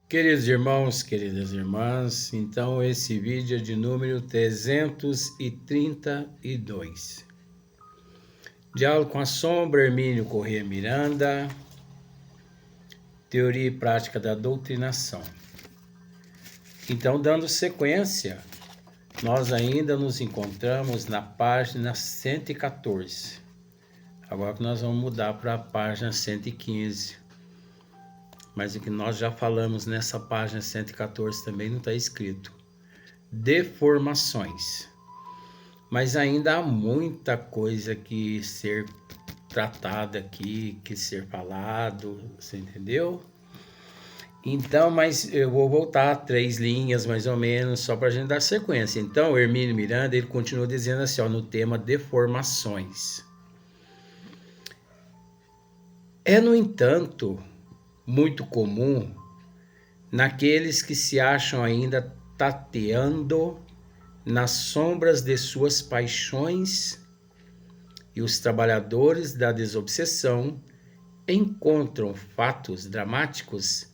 Queridos irmãos, queridas irmãs, então esse vídeo é de número 332. Diálogo com a sombra, Hermínio Corrêa Miranda, Teoria e Prática da Doutrinação. Então, dando sequência, nós ainda nos encontramos na página 114. Agora que nós vamos mudar para a página 115. Mas o que nós já falamos nessa página 114 também não está escrito. Deformações. Mas ainda há muita coisa que ser tratada aqui, que ser falado, você entendeu? Então, mas eu vou voltar 3 linhas mais ou menos, só para a gente dar sequência. Então, Hermínio Miranda, ele continua dizendo assim, ó, no tema deformações. É, no entanto, muito comum naqueles que se acham ainda tateando nas sombras de suas paixões, e os trabalhadores da desobsessão encontram fatos dramáticos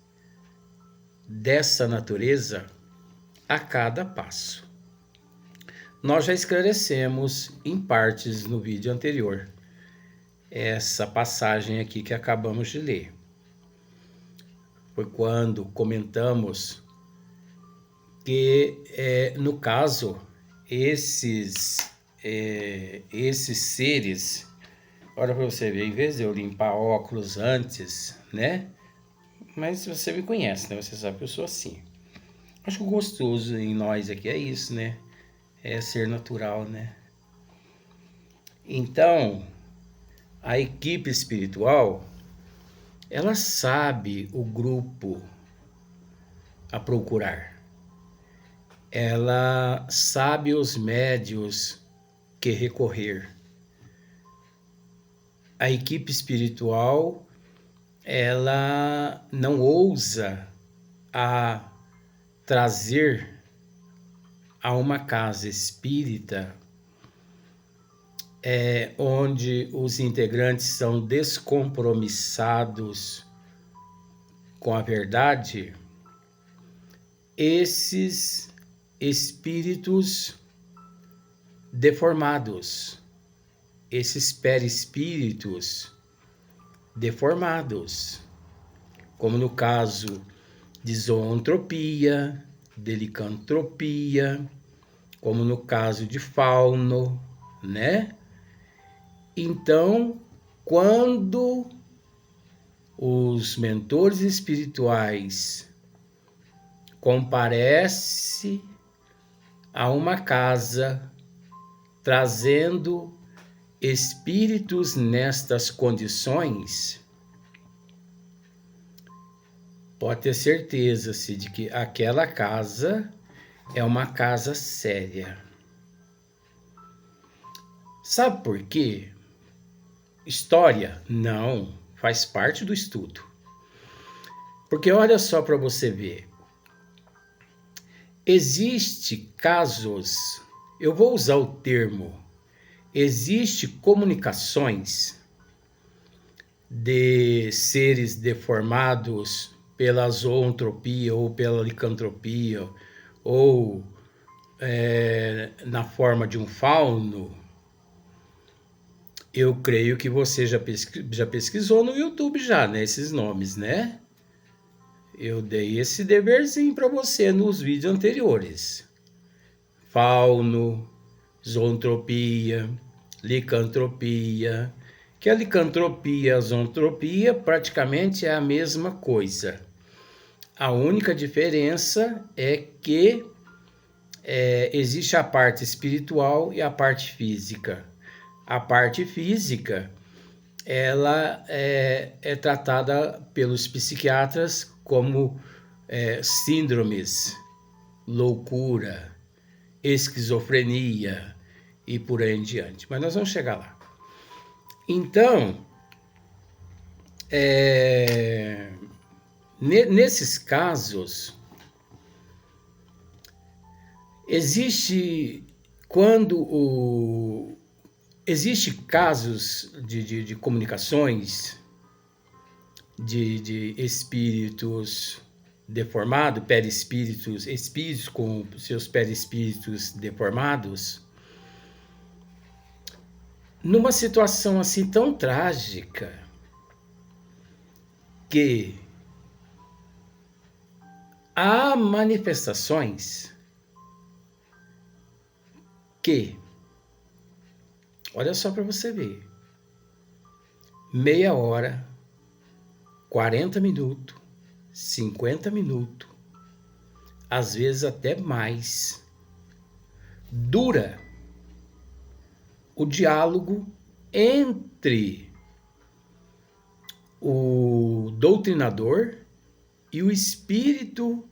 dessa natureza a cada passo. Nós já esclarecemos em partes no vídeo anterior essa passagem aqui que acabamos de ler. Foi quando comentamos que, no caso, esses seres, olha para você ver, em vez de eu limpar óculos antes, né? Mas você me conhece, né? Você sabe que eu sou assim. Acho que o gostoso em nós aqui é isso, né? É ser natural, né? Então, a equipe espiritual, ela sabe o grupo a procurar. Ela sabe os médios que recorrer. A equipe espiritual, ela não ousa a trazer a uma casa espírita onde os integrantes são descompromissados com a verdade, esses espíritos deformados, esses perispíritos deformados, como no caso de zoantropia, de licantropia, como no caso de fauno, né? Então, quando os mentores espirituais comparecem a uma casa trazendo espíritos nestas condições, pode ter certeza-se de que aquela casa é uma casa séria. Sabe por quê? História? Não, faz parte do estudo. Porque olha só para você ver. Existe casos, eu vou usar o termo, existe comunicações de seres deformados pela zoantropia ou pela licantropia ou na forma de um fauno. Eu creio que você já pesquisou no YouTube já, né, esses nomes, né? Eu dei esse deverzinho para você nos vídeos anteriores. Fauno, zoantropia, licantropia, que a licantropia e a zoantropia praticamente é a mesma coisa. A única diferença é que existe a parte espiritual e a parte física. A parte física, ela é tratada pelos psiquiatras como síndromes, loucura, esquizofrenia e por aí em diante. Mas nós vamos chegar lá. Então, nesses casos, existe casos de comunicações de espíritos deformado, perispíritos, espíritos com seus perispíritos deformados, numa situação assim tão trágica que há manifestações que, olha só para você ver, meia hora, 40 minutos, 50 minutos, às vezes até mais, dura o diálogo entre o doutrinador e o espírito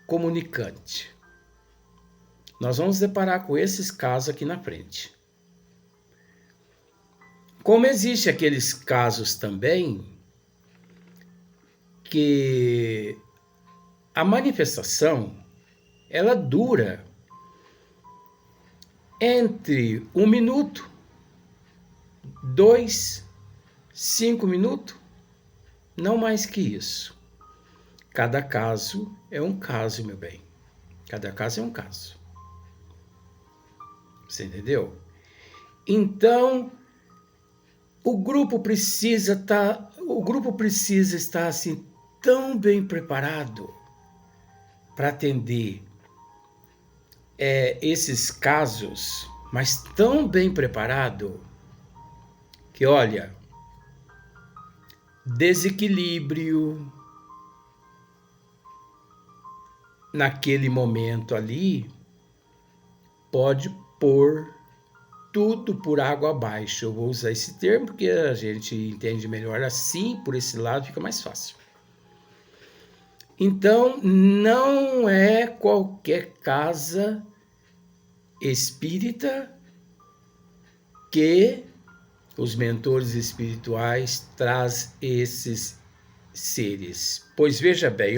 comunicante. Nós vamos deparar com esses casos aqui na frente. Como existe aqueles casos também que a manifestação ela dura entre 1 minuto, 2, 5 minutos, não mais que isso. Cada caso é um caso, meu bem. Cada caso é um caso. Você entendeu? Então, o grupo precisa estar assim tão bem preparado para atender esses casos, mas tão bem preparado que, olha, desequilíbrio naquele momento ali pode pôr tudo por água abaixo. Eu vou usar esse termo porque a gente entende melhor assim, por esse lado fica mais fácil. Então, não é qualquer casa espírita que os mentores espirituais trazem esses seres. Pois veja bem,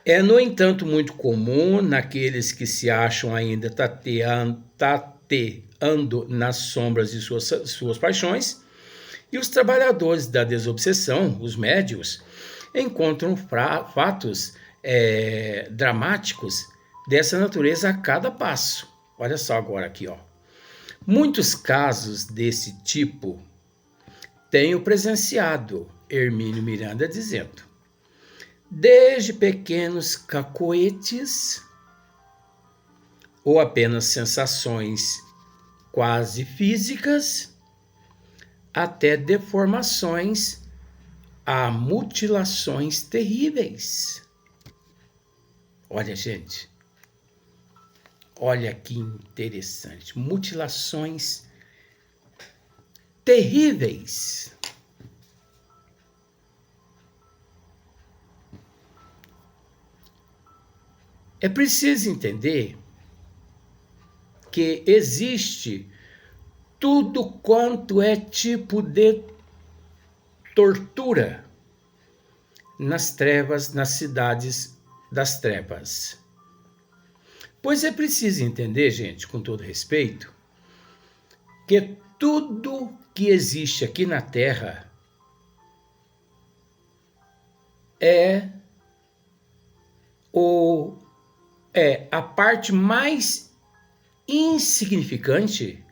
é, no entanto, muito comum naqueles que se acham ainda tateando nas sombras de suas paixões, e os trabalhadores da desobsessão, os médios, encontram fatos dramáticos dessa natureza a cada passo. Olha só agora aqui, Muitos casos desse tipo tenho presenciado, Hermínio Miranda dizendo, desde pequenos cacoetes ou apenas sensações quase físicas, até deformações a mutilações terríveis. Olha, gente, olha que interessante, mutilações terríveis. É preciso entender que existe tudo quanto é tipo de tortura nas trevas, nas cidades das trevas. Pois é preciso entender, gente, com todo respeito, que tudo que existe aqui na Terra é a parte mais insignificante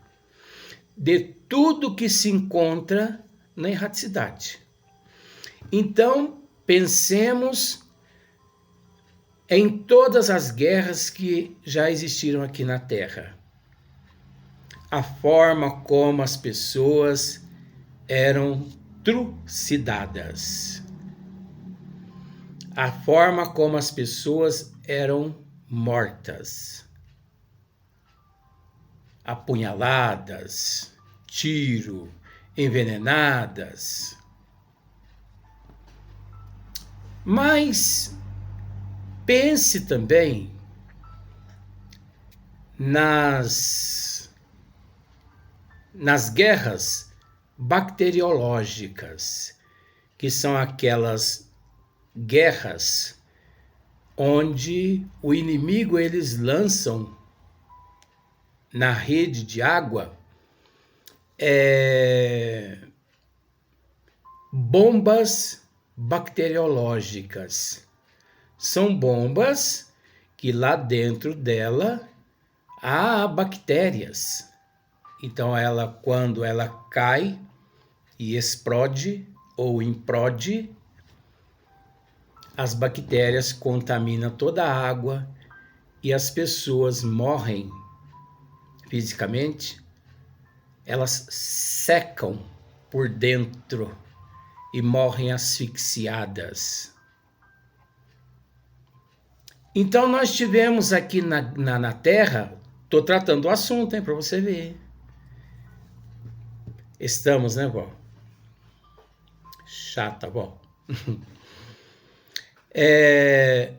de tudo que se encontra na erraticidade. Então, pensemos em todas as guerras que já existiram aqui na Terra. A forma como as pessoas eram trucidadas. A forma como as pessoas eram mortas. Apunhaladas, tiro, envenenadas. Mas pense também nas guerras bacteriológicas, que são aquelas guerras onde o inimigo eles lançam na rede de água bombas bacteriológicas. São bombas que lá dentro dela há bactérias. Então, quando ela cai e explode ou implode, as bactérias contaminam toda a água e as pessoas morrem fisicamente. Elas secam por dentro e morrem asfixiadas. Então, nós tivemos aqui na Terra, estou tratando o assunto, para você ver. Estamos, né, vó? Chata, vó.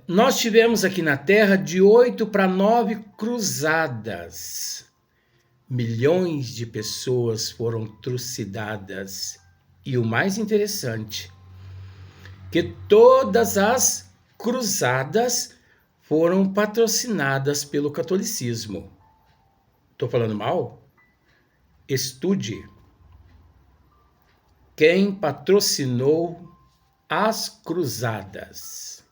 Nós tivemos aqui na Terra de 8 para 9 cruzadas. Milhões de pessoas foram trucidadas. E o mais interessante, que todas as cruzadas foram patrocinadas pelo catolicismo. Estou falando mal? Estude. Quem patrocinou as cruzadas?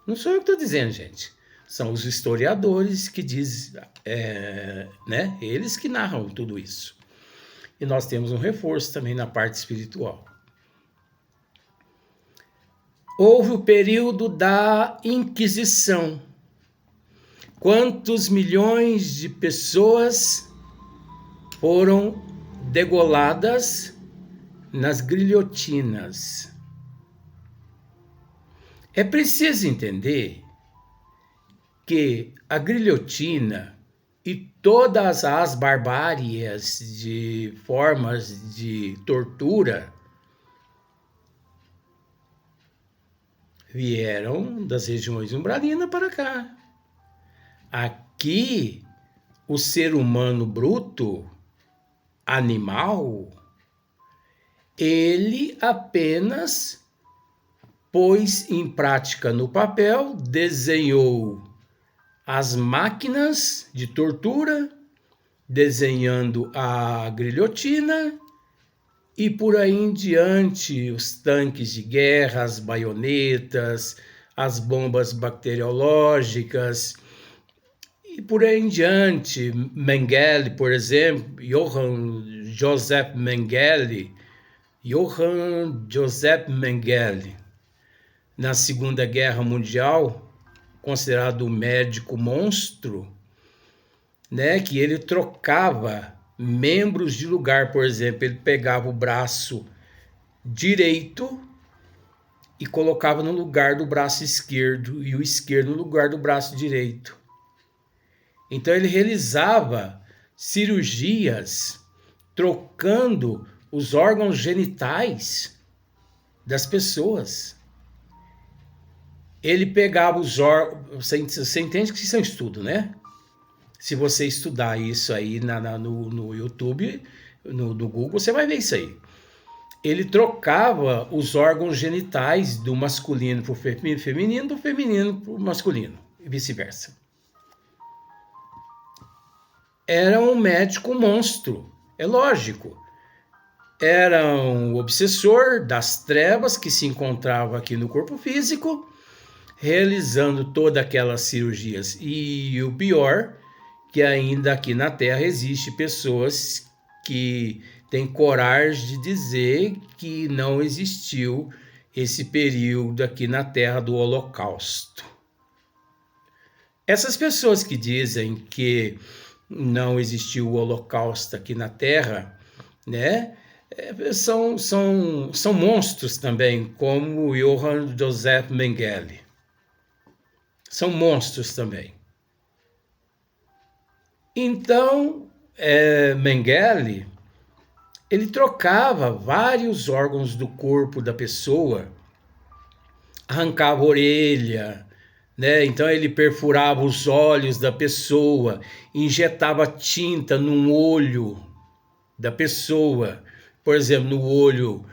Não sou eu que estou dizendo, gente. São os historiadores que dizem, né? Eles que narram tudo isso. E nós temos um reforço também na parte espiritual. Houve o período da Inquisição. Quantos milhões de pessoas foram degoladas nas guilhotinas? É preciso entender que a guilhotina e todas as barbáries de formas de tortura vieram das regiões umbralinas para cá. Aqui, o ser humano bruto, animal, ele apenas pôs em prática no papel, desenhou as máquinas de tortura, desenhando a guilhotina e por aí em diante os tanques de guerra, as baionetas, as bombas bacteriológicas e por aí em diante. Mengele, por exemplo, Johann Joseph Mengele, na Segunda Guerra Mundial, considerado um médico monstro, né, que ele trocava membros de lugar. Por exemplo, ele pegava o braço direito e colocava no lugar do braço esquerdo e o esquerdo no lugar do braço direito. Então ele realizava cirurgias trocando os órgãos genitais das pessoas. Ele pegava os órgãos... Você entende que isso é um estudo, né? Se você estudar isso aí no YouTube, no Google, você vai ver isso aí. Ele trocava os órgãos genitais do masculino para o feminino, do feminino para o masculino, e vice-versa. Era um médico monstro, é lógico. Era um obsessor das trevas que se encontrava aqui no corpo físico, realizando todas aquelas cirurgias. E o pior, que ainda aqui na Terra existe pessoas que têm coragem de dizer que não existiu esse período aqui na Terra do Holocausto. Essas pessoas que dizem que não existiu o Holocausto aqui na Terra, né, são monstros também, como o Johann Joseph Mengele. São monstros também. Então, Mengele, ele trocava vários órgãos do corpo da pessoa, arrancava a orelha, né? Então ele perfurava os olhos da pessoa, injetava tinta no olho da pessoa. Por exemplo, no olho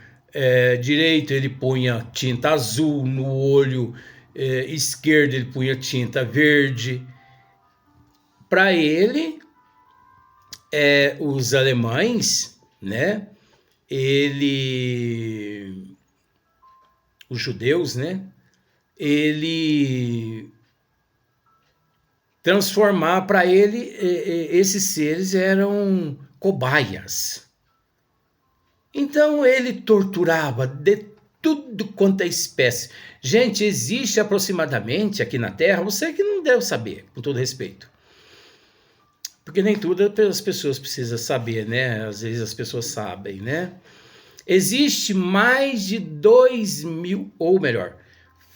direito ele punha tinta azul, no olho esquerdo ele punha tinta verde. Para ele, os alemães, né? os judeus, né? Ele transformar para ele, esses seres eram cobaias. Então ele torturava de tudo quanto é espécie. Gente, existe aproximadamente aqui na Terra, você que não deve saber, com todo respeito. Porque nem tudo as pessoas precisam saber, né? Às vezes as pessoas sabem, né? Existe mais de 2.000, ou melhor,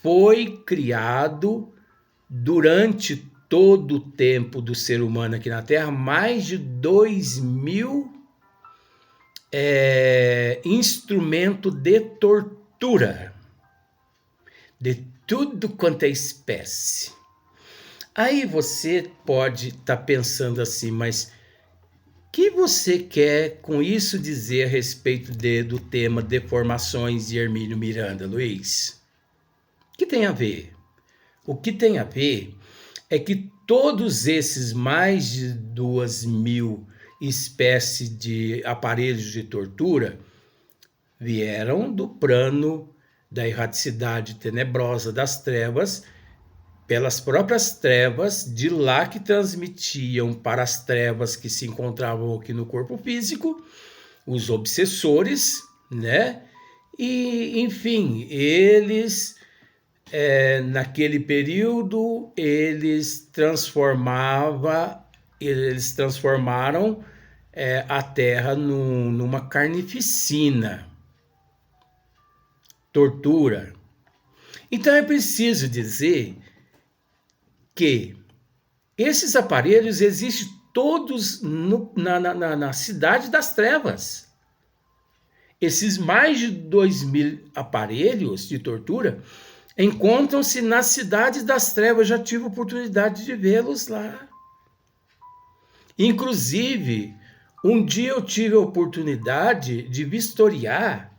foi criado durante todo o tempo do ser humano aqui na Terra, mais de 2.000 instrumento de tortura, de tudo quanto é espécie. Aí você pode estar pensando assim, mas o que você quer com isso dizer a respeito do tema Deformações de Hermínio Miranda, Luiz? O que tem a ver? O que tem a ver é que todos esses mais de 2.000 espécies de aparelhos de tortura vieram do plano da erraticidade tenebrosa das trevas, pelas próprias trevas, de lá que transmitiam para as trevas que se encontravam aqui no corpo físico, os obsessores, né? E, enfim, eles, naquele período, eles transformaram a Terra numa carnificina, tortura. Então é preciso dizer que esses aparelhos existem todos na cidade das trevas. Esses mais de 2.000 aparelhos de tortura encontram-se nas cidades das trevas. Eu já tive a oportunidade de vê-los lá. Inclusive, um dia eu tive a oportunidade de vistoriar,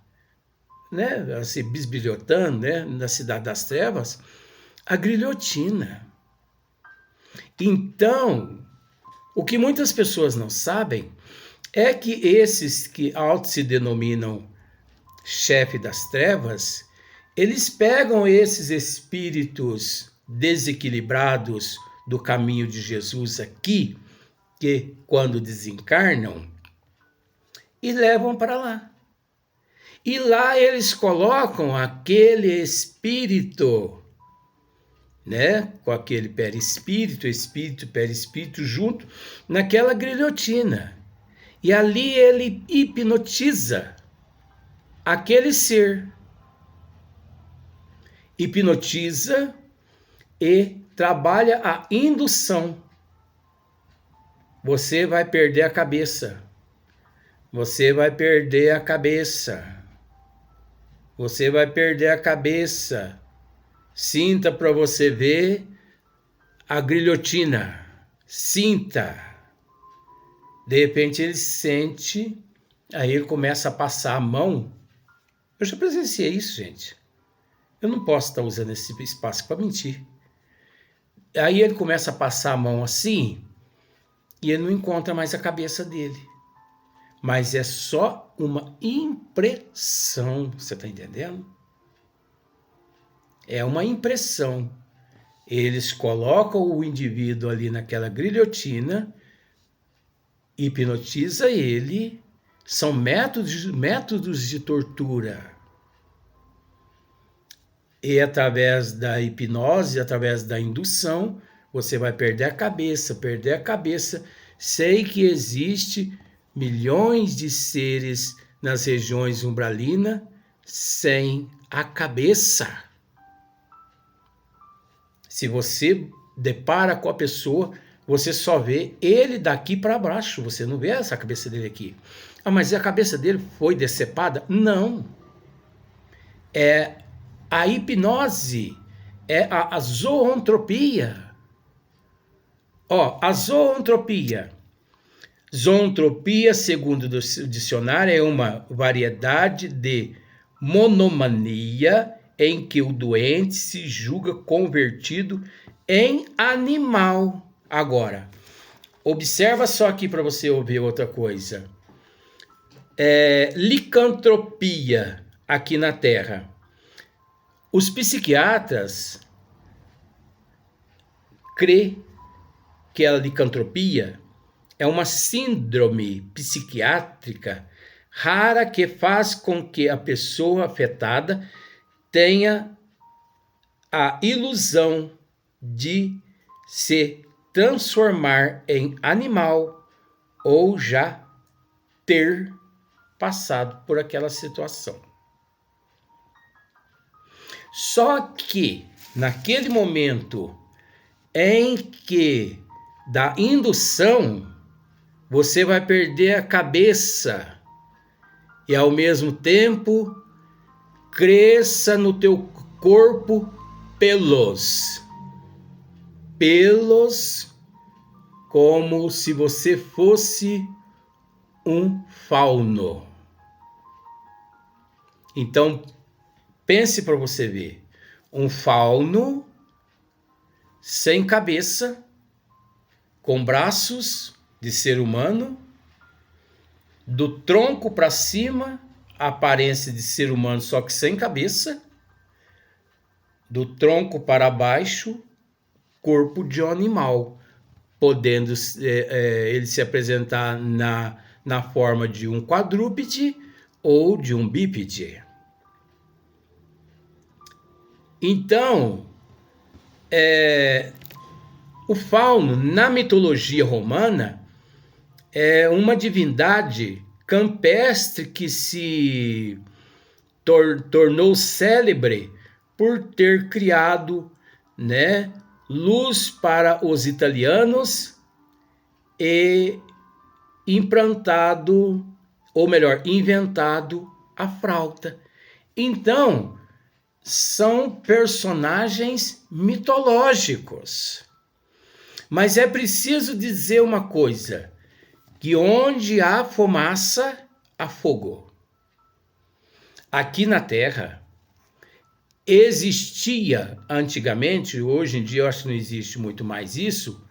né, assim, bisbilhotando, né, na cidade das trevas, a grilhotina. Então, o que muitas pessoas não sabem é que esses que se denominam chefe das trevas, eles pegam esses espíritos desequilibrados do caminho de Jesus aqui, que quando desencarnam, e levam para lá. E lá eles colocam aquele espírito, né, com aquele perispírito, espírito, perispírito junto naquela grilhotina. E ali ele hipnotiza aquele ser. Hipnotiza e trabalha a indução. Você vai perder a cabeça. Você vai perder a cabeça. Você vai perder a cabeça. Sinta para você ver a grilhotina. Sinta. De repente ele sente, aí ele começa a passar a mão. Eu já presenciei isso, gente. Eu não posso estar usando esse espaço para mentir. Aí ele começa a passar a mão assim, e ele não encontra mais a cabeça dele. Mas é só uma impressão, você está entendendo? É uma impressão. Eles colocam o indivíduo ali naquela grilhotina, hipnotiza ele, são métodos de tortura. E através da hipnose, através da indução, você vai perder a cabeça. Sei que existe milhões de seres nas regiões umbralinas sem a cabeça. Se você depara com a pessoa, você só vê ele daqui para baixo, você não vê essa cabeça dele aqui. Ah, mas a cabeça dele foi decepada? Não. É a hipnose, é a zoantropia. Ó, a zoantropia. Zoantropia, segundo o dicionário, é uma variedade de monomania em que o doente se julga convertido em animal. Agora, observa só aqui para você ouvir outra coisa. Licantropia aqui na Terra. Os psiquiatras crê que a licantropia é uma síndrome psiquiátrica rara que faz com que a pessoa afetada tenha a ilusão de se transformar em animal ou já ter passado por aquela situação. Só que naquele momento em que da indução, você vai perder a cabeça e ao mesmo tempo cresça no teu corpo pelos como se você fosse um fauno. Então pense para você ver, um fauno sem cabeça, com braços de ser humano, do tronco para cima, a aparência de ser humano, só que sem cabeça, do tronco para baixo, corpo de um animal, podendo ele se apresentar na forma de um quadrúpede ou de um bípede. Então, o fauno, na mitologia romana, é uma divindade campestre que se tornou célebre por ter criado, né, luz para os italianos e implantado, ou melhor, inventado a flauta. Então, são personagens mitológicos. Mas é preciso dizer uma coisa, que onde há fumaça, há fogo. Aqui na Terra, existia antigamente, hoje em dia eu acho que não existe muito mais isso,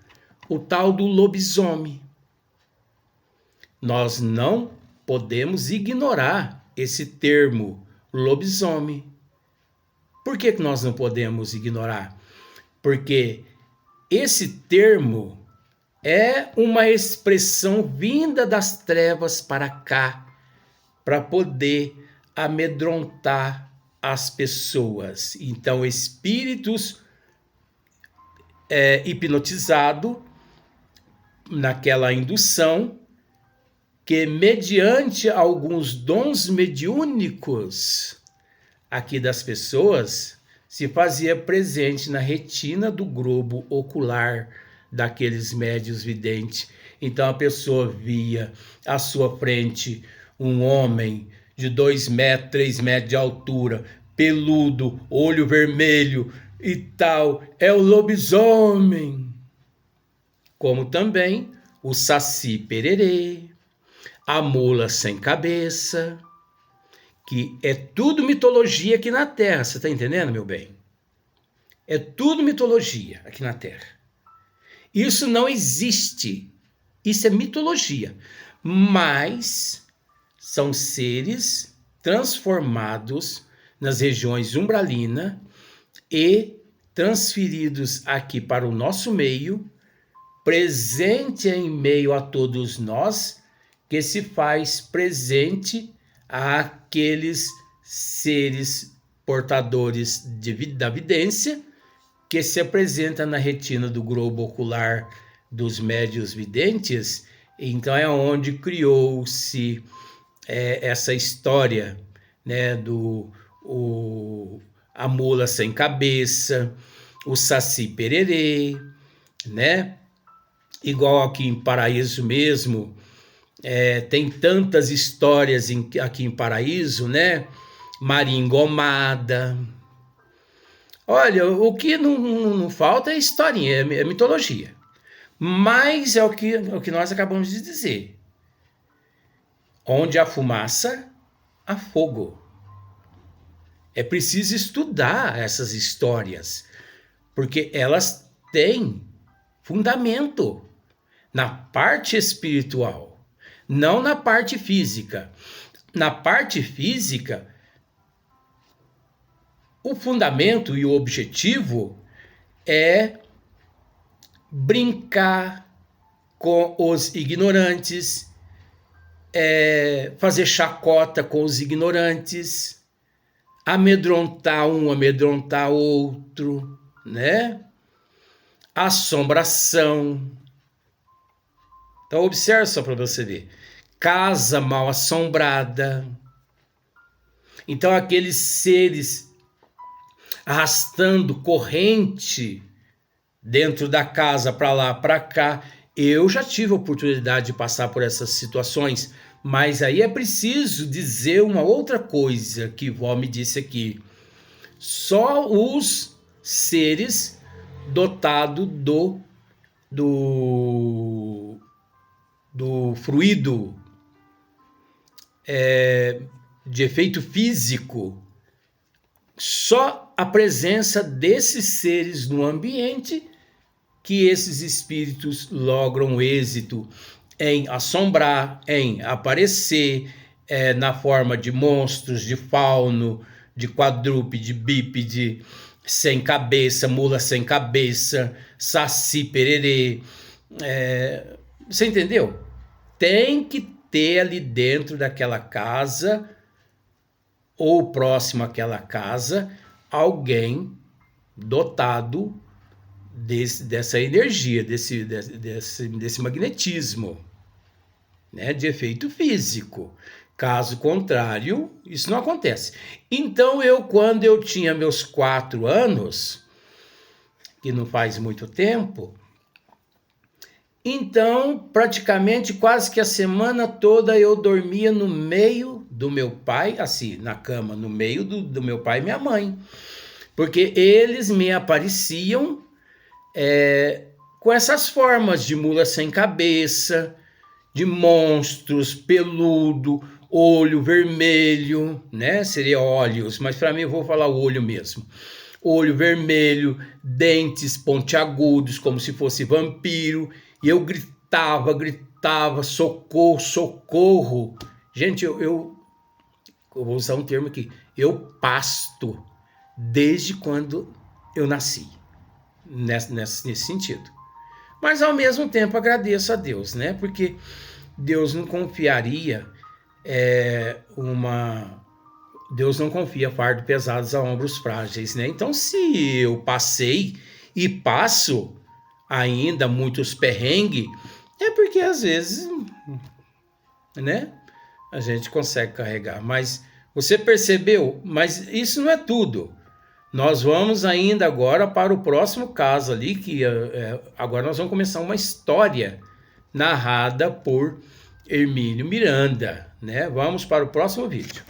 o tal do lobisomem. Nós não podemos ignorar esse termo lobisomem. Por que nós não podemos ignorar? Porque esse termo é uma expressão vinda das trevas para cá, para poder amedrontar as pessoas. Então, espíritos hipnotizados naquela indução, que mediante alguns dons mediúnicos aqui das pessoas, se fazia presente na retina do globo ocular daqueles médios videntes. Então a pessoa via à sua frente um homem de 2 metros, 3 metros de altura, peludo, olho vermelho e tal, é o lobisomem. Como também o saci pererê, a mula sem cabeça, que é tudo mitologia aqui na Terra, você está entendendo, meu bem? É tudo mitologia aqui na Terra. Isso não existe, isso é mitologia, mas são seres transformados nas regiões umbralina e transferidos aqui para o nosso meio, presente em meio a todos nós, que se faz presente àqueles seres portadores da vidência, que se apresenta na retina do globo ocular dos médios videntes. Então é onde criou-se essa história, né, a mula sem cabeça, o saci pererê, né? Igual aqui em Paraíso mesmo, tem tantas histórias aqui em Paraíso, né? Maria Engomada. Olha, o que não falta é historinha, é mitologia. Mas é o que nós acabamos de dizer. Onde há fumaça, há fogo. É preciso estudar essas histórias, porque elas têm fundamento na parte espiritual, não na parte física. Na parte física, o fundamento e o objetivo é brincar com os ignorantes, fazer chacota com os ignorantes, amedrontar um, amedrontar outro, né? Assombração. Então observe só para você ver. Casa mal assombrada. Então aqueles seres arrastando corrente dentro da casa para lá, para cá. Eu já tive a oportunidade de passar por essas situações, mas aí é preciso dizer uma outra coisa que vó me disse aqui. Só os seres dotados do fluido de efeito físico, só a presença desses seres no ambiente que esses espíritos logram êxito em assombrar, em aparecer na forma de monstros, de fauno, de quadrúpede, bípede, sem cabeça, mula sem cabeça, saci pererê. Você entendeu? Tem que ter ali dentro daquela casa ou próximo àquela casa alguém dotado dessa energia, desse magnetismo, né, de efeito físico. Caso contrário, isso não acontece. Então quando eu tinha meus 4 anos, que não faz muito tempo, então praticamente quase que a semana toda eu dormia no meio do meu pai, assim, na cama, no meio do meu pai e minha mãe, porque eles me apareciam com essas formas de mula sem cabeça, de monstros, peludo, olho vermelho, né? Seria olhos, mas para mim eu vou falar o olho mesmo. Olho vermelho, dentes pontiagudos, como se fosse vampiro, e eu gritava, socorro, socorro. Gente, eu vou usar um termo aqui, eu pasto desde quando eu nasci. Nesse sentido. Mas ao mesmo tempo agradeço a Deus, né? Porque Deus não confiaria Deus não confia fardo pesados a ombros frágeis, né? Então, se eu passei e passo ainda muitos perrengues, é porque às vezes, né, a gente consegue carregar. Mas você percebeu? Mas isso não é tudo. Nós vamos ainda agora para o próximo caso ali, que agora nós vamos começar uma história narrada por Hermínio Miranda, né? Vamos para o próximo vídeo.